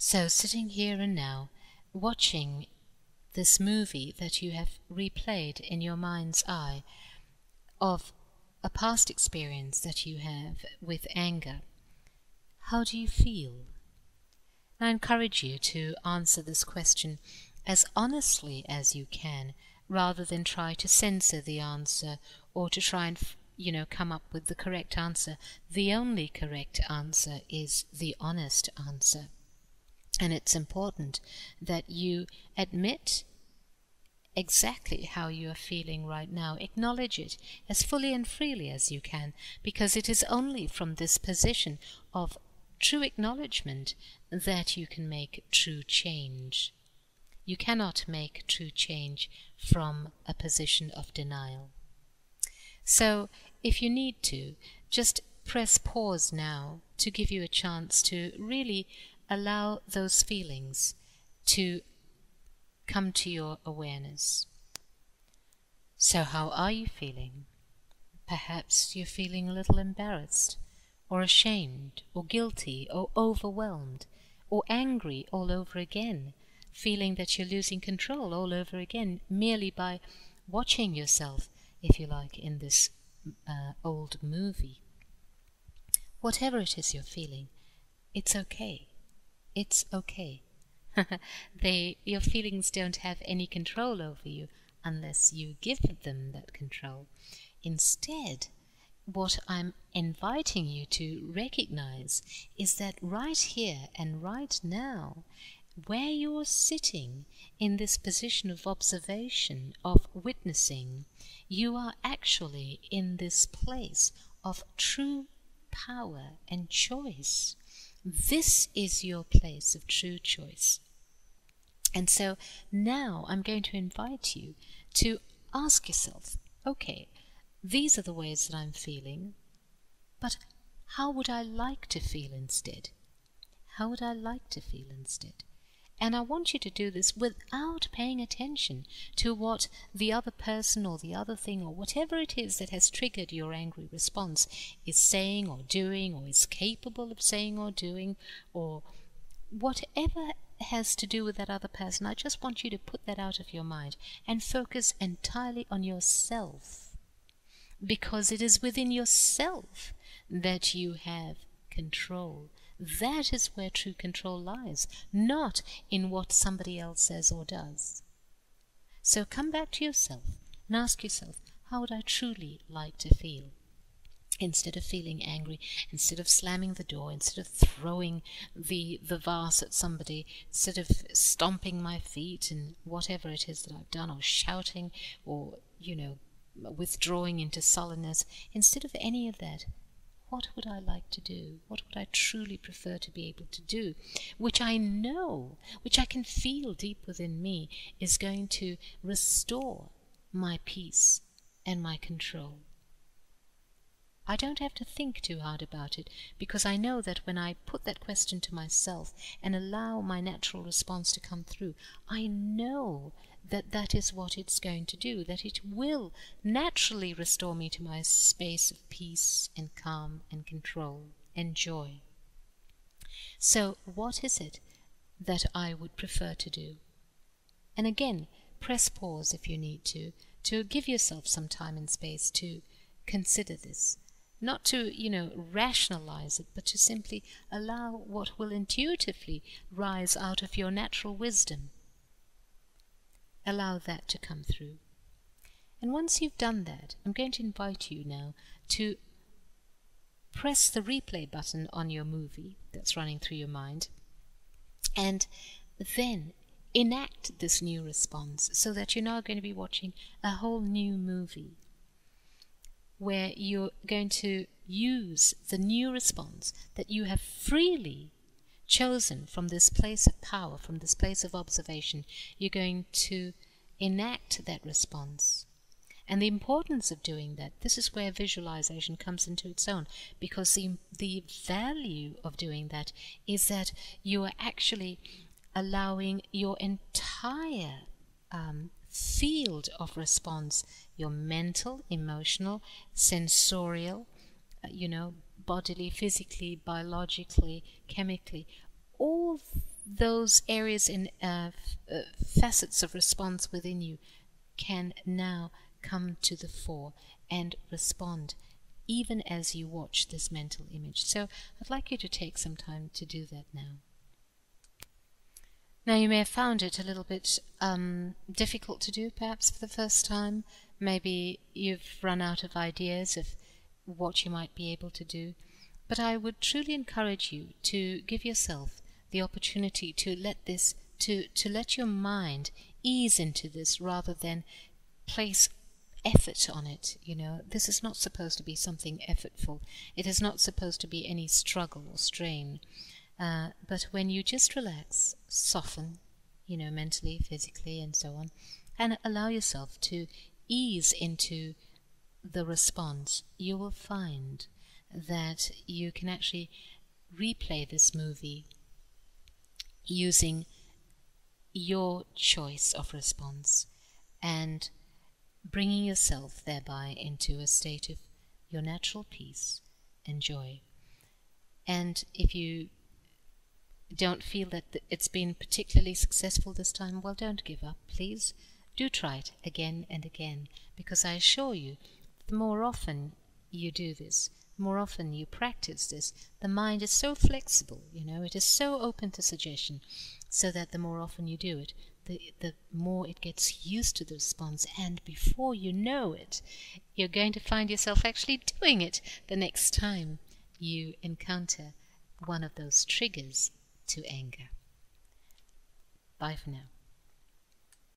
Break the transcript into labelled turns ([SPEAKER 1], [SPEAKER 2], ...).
[SPEAKER 1] So sitting here and now, watching this movie that you have replayed in your mind's eye of a past experience that you have with anger, how do you feel? I encourage you to answer this question as honestly as you can, rather than try to censor the answer or to try and come up with the correct answer. The only correct answer is the honest answer. And it's important that you admit exactly how you are feeling right now. Acknowledge it as fully and freely as you can, because it is only from this position of true acknowledgement that you can make true change. You cannot make true change from a position of denial. So, if you need to, just press pause now to give you a chance to really allow those feelings to come to your awareness. So how are you feeling? Perhaps you're feeling a little embarrassed, or ashamed, or guilty, or overwhelmed, or angry all over again, feeling that you're losing control all over again, merely by watching yourself, if you like, in this old movie. Whatever it is you're feeling, it's okay. It's okay. Your feelings don't have any control over you unless you give them that control. Instead, what I'm inviting you to recognize is that right here and right now, where you're sitting in this position of observation, of witnessing, you are actually in this place of true power and choice. This is your place of true choice. And so now I'm going to invite you to ask yourself, okay, these are the ways that I'm feeling, but how would I like to feel instead? How would I like to feel instead? And I want you to do this without paying attention to what the other person or the other thing or whatever it is that has triggered your angry response is saying or doing, or is capable of saying or doing, or whatever has to do with that other person. I just want you to put that out of your mind and focus entirely on yourself, because it is within yourself that you have control. That is where true control lies, not in what somebody else says or does. So come back to yourself and ask yourself, how would I truly like to feel? Instead of feeling angry, instead of slamming the door, instead of throwing the vase at somebody, instead of stomping my feet and whatever it is that I've done, or shouting, or, withdrawing into sullenness, instead of any of that, what would I like to do? What would I truly prefer to be able to do? Which I know, which I can feel deep within me, is going to restore my peace and my control. I don't have to think too hard about it, because I know that when I put that question to myself and allow my natural response to come through, I know that that is what it's going to do, that it will naturally restore me to my space of peace and calm and control and joy. So what is it that I would prefer to do? And again, press pause if you need to give yourself some time and space to consider this. Not to, rationalize it, but to simply allow what will intuitively rise out of your natural wisdom. Allow that to come through. And once you've done that, I'm going to invite you now to press the replay button on your movie that's running through your mind, and then enact this new response, so that you're now going to be watching a whole new movie, where you're going to use the new response that you have freely chosen from this place of power, from this place of observation. You're going to enact that response. And the importance of doing that, this is where visualization comes into its own, because the value of doing that is that you are actually allowing your entire field of response, your mental, emotional, sensorial, bodily, physically, biologically, chemically, all those areas in facets of response within you can now come to the fore and respond even as you watch this mental image. So I'd like you to take some time to do that now. Now, you may have found it a little bit difficult to do, perhaps for the first time. Maybe you've run out of ideas of what you might be able to do. But I would truly encourage you to give yourself the opportunity to let your mind ease into this rather than place effort on it. This is not supposed to be something effortful. It is not supposed to be any struggle or strain. But when you just relax, soften, mentally, physically, and so on, and allow yourself to ease into the response, you will find that you can actually replay this movie using your choice of response and bringing yourself thereby into a state of your natural peace and joy. And if you don't feel that it's been particularly successful this time, well, don't give up, please. Do try it again and again, because I assure you, the more often you do this, the more often you practice this, the mind is so flexible, it is so open to suggestion, so that the more often you do it, the more it gets used to the response, and before you know it, you're going to find yourself actually doing it the next time you encounter one of those triggers to anger. Bye for now.